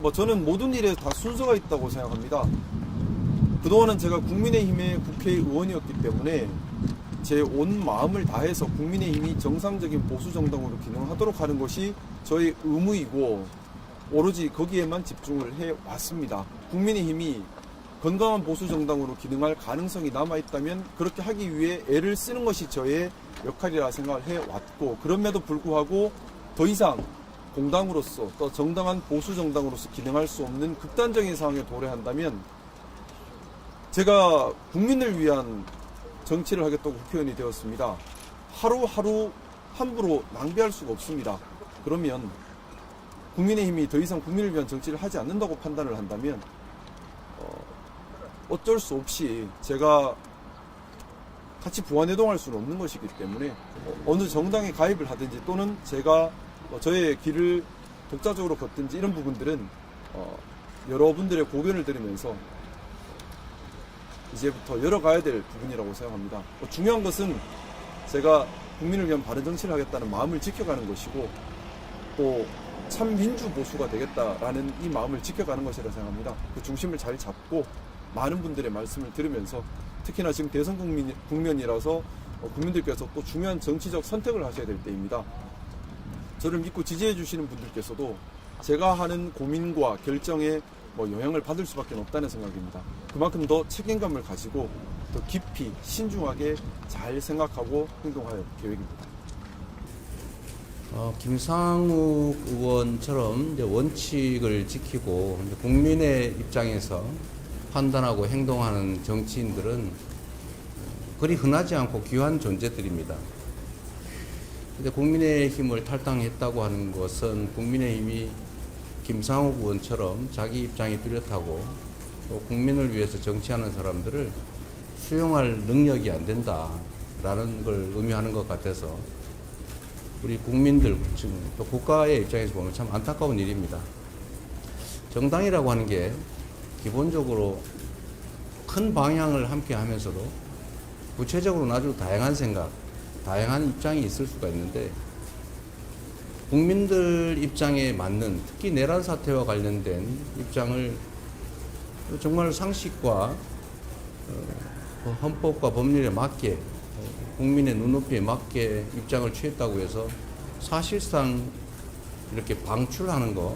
저는 모든 일에 다 순서가 있다고 생각합니다. 그동안은 제가 국민의힘의 국회의원이었기 때문에 제 온 마음을 다해서 국민의힘이 정상적인 보수 정당으로 기능하도록 하는 것이 저의 의무이고 오로지 거기에만 집중을 해왔습니다. 국민의힘이 건강한 보수 정당으로 기능할 가능성이 남아있다면 그렇게 하기 위해 애를 쓰는 것이 저의 역할이라 생각을 해왔고, 그럼에도 불구하고 더 이상 공당으로서 또 정당한 보수 정당으로서 기능할 수 없는 극단적인 상황에 도래한다면 제가 국민을 위한 정치를 하겠다고 국회의원이 되었습니다. 하루하루 함부로 낭비할 수가 없습니다. 그러면 국민의힘이 더 이상 국민을 위한 정치를 하지 않는다고 판단을 한다면 어쩔 수 없이 제가 같이 부안해동할 수는 없는 것이기 때문에 어느 정당에 가입을 하든지 또는 제가 저의 길을 독자적으로 걷든지 이런 부분들은 여러분들의 고견을 들으면서 이제부터 열어가야 될 부분이라고 생각합니다. 중요한 것은 제가 국민을 위한 바른 정치를 하겠다는 마음을 지켜가는 것이고 또 참 민주 보수가 되겠다라는 이 마음을 지켜가는 것이라 생각합니다. 그 중심을 잘 잡고 많은 분들의 말씀을 들으면서 특히나 지금 대선 국면이라서 국민들께서 또 중요한 정치적 선택을 하셔야 될 때입니다. 저를 믿고 지지해 주시는 분들께서도 제가 하는 고민과 결정에 영향을 받을 수밖에 없다는 생각입니다. 그만큼 더 책임감을 가지고 더 깊이 신중하게 잘 생각하고 행동할 계획입니다. 김상욱 의원처럼 이제 원칙을 지키고 이제 국민의 입장에서 판단하고 행동하는 정치인들은 그리 흔하지 않고 귀한 존재들입니다. 근데 국민의힘을 탈당했다고 하는 것은 국민의힘이 김상욱 의원처럼 자기 입장이 뚜렷하고 또 국민을 위해서 정치하는 사람들을 수용할 능력이 안 된다라는 걸 의미하는 것 같아서 우리 국민들, 또 국가의 입장에서 보면 참 안타까운 일입니다. 정당이라고 하는 게 기본적으로 큰 방향을 함께 하면서도 구체적으로는 아주 다양한 생각, 다양한 입장이 있을 수가 있는데 국민들 입장에 맞는, 특히 내란 사태와 관련된 입장을 정말 상식과 헌법과 법률에 맞게 국민의 눈높이에 맞게 입장을 취했다고 해서 사실상 이렇게 방출하는 거,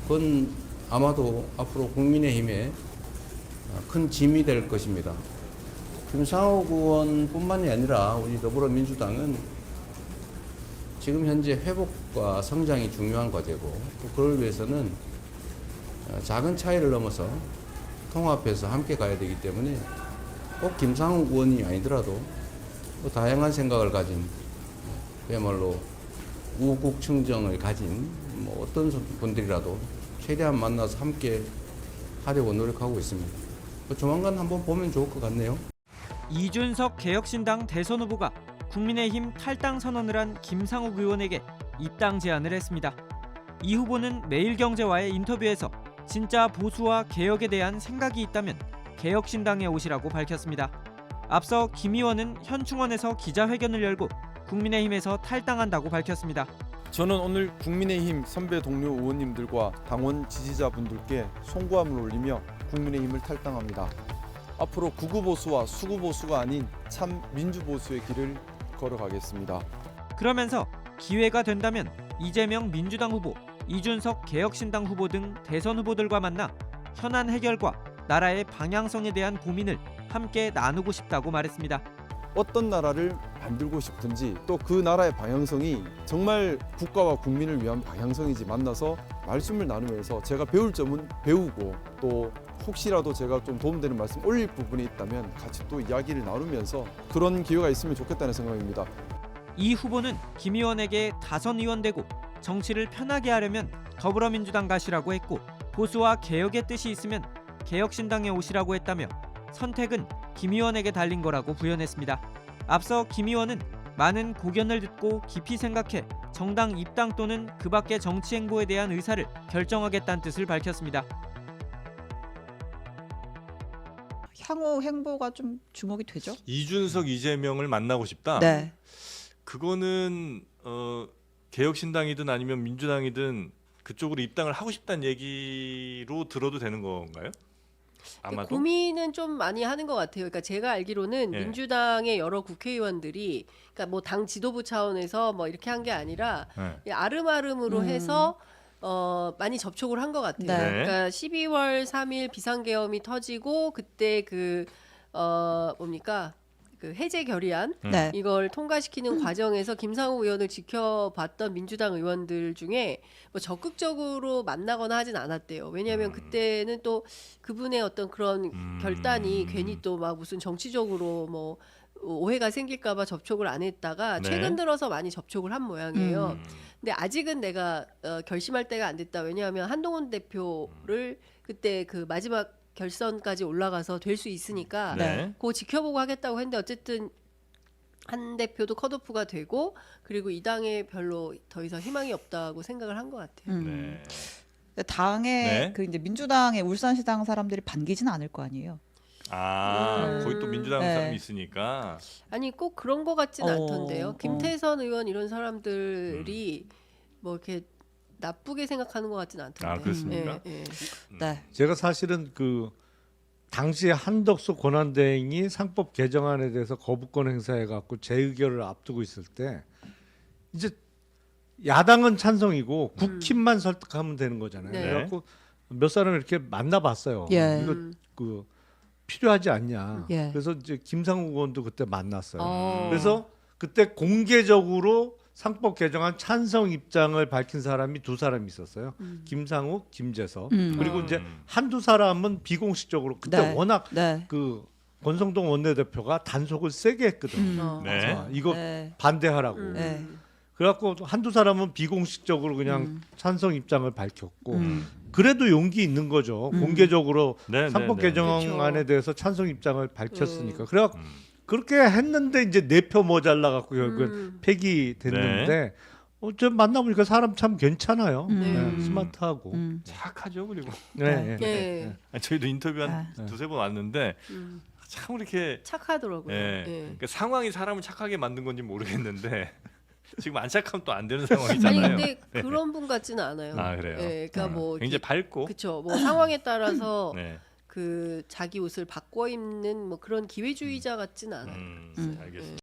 그건 아마도 앞으로 국민의힘에 큰 짐이 될 것입니다. 김상욱 의원뿐만이 아니라 우리 더불어민주당은 지금 현재 회복과 성장이 중요한 과제고 또 그걸 위해서는 작은 차이를 넘어서 통합해서 함께 가야 되기 때문에 꼭 김상욱 의원이 아니더라도 또 다양한 생각을 가진 그야말로 우국충정을 가진 어떤 분들이라도 최대한 만나서 함께 하려고 노력하고 있습니다. 조만간 한번 보면 좋을 것 같네요. 이준석 개혁신당 대선 후보가 국민의힘 탈당 선언을 한 김상욱 의원에게 입당 제안을 했습니다. 이 후보는 매일경제와의 인터뷰에서 진짜 보수와 개혁에 대한 생각이 있다면 개혁신당에 오시라고 밝혔습니다. 앞서 김 의원은 현충원에서 기자회견을 열고 국민의힘에서 탈당한다고 밝혔습니다. 저는 오늘 국민의힘 선배 동료 의원님들과 당원 지지자분들께 송구함을 올리며 국민의힘을 탈당합니다. 앞으로 극우보수와 수구보수가 아닌 참 민주보수의 길을 걸어가겠습니다. 그러면서 기회가 된다면 이재명 민주당 후보, 이준석 개혁신당 후보 등 대선 후보들과 만나 현안 해결과 나라의 방향성에 대한 고민을 함께 나누고 싶다고 말했습니다. 어떤 나라를 만들고 싶은지 또 그 나라의 방향성이 정말 국가와 국민을 위한 방향성인지 만나서 말씀을 나누면서 제가 배울 점은 배우고 또 혹시라도 제가 좀 도움되는 말씀 올릴 부분이 있다면 같이 또 이야기를 나누면서 그런 기회가 있으면 좋겠다는 생각입니다. 이 후보는 김 의원에게 다선 의원 되고 정치를 편하게 하려면 더불어민주당 가시라고 했고 보수와 개혁의 뜻이 있으면 개혁신당에 오시라고 했다며 선택은 김 의원에게 달린 거라고 부연했습니다. 앞서 김 의원은 많은 고견을 듣고 깊이 생각해 정당 입당 또는 그 밖의 정치 행보에 대한 의사를 결정하겠다는 뜻을 밝혔습니다. 향후 행보가 좀 주목이 되죠? 이준석, 이재명을 만나고 싶다. 네. 그거는 개혁신당이든 아니면 민주당이든 그쪽으로 입당을 하고 싶다는 얘기로 들어도 되는 건가요? 아마도. 고민은 좀 많이 하는 것 같아요. 그러니까 제가 알기로는 예. 민주당의 여러 국회의원들이 그러니까 뭐 당 지도부 차원에서 뭐 이렇게 한 게 아니라 네. 아름아름으로 해서 많이 접촉을 한 것 같아요. 네. 그러니까 12월 3일 비상계엄이 터지고 그때 뭡니까? 그 해제 결의안 네. 이걸 통과시키는 과정에서 김상우 의원을 지켜봤던 민주당 의원들 중에 뭐 적극적으로 만나거나 하진 않았대요. 왜냐하면 그때는 또 그분의 어떤 그런 결단이 괜히 또 막 무슨 정치적으로 뭐 오해가 생길까봐 접촉을 안 했다가 네. 최근 들어서 많이 접촉을 한 모양이에요. 음. 근데 아직은 내가 결심할 때가 안 됐다. 왜냐하면 한동훈 대표를 그때 그 마지막 결선까지 올라가서 될 수 있으니까 네. 그거 지켜보고 하겠다고 했는데 어쨌든 한 대표도 컷오프가 되고 그리고 이 당에 별로 더 이상 희망이 없다고 생각을 한 것 같아요. 네. 근데 당에 네. 그 이제 민주당의 울산시당 사람들이 반기지는 않을 거 아니에요. 거기 또 민주당 네. 사람이 있으니까. 아니 꼭 그런 것 같지는 않던데요. 어. 김태선 의원 이런 사람들이 뭐 이렇게 나쁘게 생각하는 것 같지는 않던데. 아, 그렇습니까? 예, 예. 네. 제가 사실은 그 당시에 한덕수 권한대행이 상법 개정안에 대해서 거부권 행사해 갖고 재의결을 앞두고 있을 때 이제 야당은 찬성이고 국힘만 설득하면 되는 거잖아요. 네. 그래갖고 몇 사람을 이렇게 만나봤어요. 예. 이거 그 필요하지 않냐. 예. 그래서 이제 김상우 의원도 그때 만났어요. 그래서 그래서 그때 공개적으로 상법 개정안 찬성 입장을 밝힌 사람이 두 사람이 있었어요. 김상우, 김재석. 그리고 이제 한두 사람은 비공식적으로 그때 네. 워낙 네. 그 권성동 원내대표가 단속을 세게 했거든. 네. 이거 네. 반대하라고. 네. 그래갖고 한두 사람은 비공식적으로 그냥 찬성 입장을 밝혔고 그래도 용기 있는 거죠. 공개적으로 네, 상법 네, 네. 개정안에 그렇죠. 대해서 찬성 입장을 밝혔으니까. 그래갖고 그렇게 했는데 이제 4표 모자라 갖고 결국은 폐기됐는데 좀 만나보니까 사람 참 괜찮아요. 네, 스마트하고. 착하죠, 그리고. 네, 네. 예. 아니, 저희도 인터뷰 한 아. 두세 번 왔는데 참 이렇게 착하더라고요. 예. 예. 그러니까 상황이 사람을 착하게 만든 건지 모르겠는데 지금 안 착하면 또 안 되는 아니 상황이잖아요. 근데 그런 분 같지는 않아요. 아, 그래요? 예, 그러니까 뭐 굉장히 밝고. 그렇죠. 뭐 상황에 따라서 네. 그 자기 옷을 바꿔 입는 뭐 그런 기회주의자 같지는 않아요. 알겠습니다.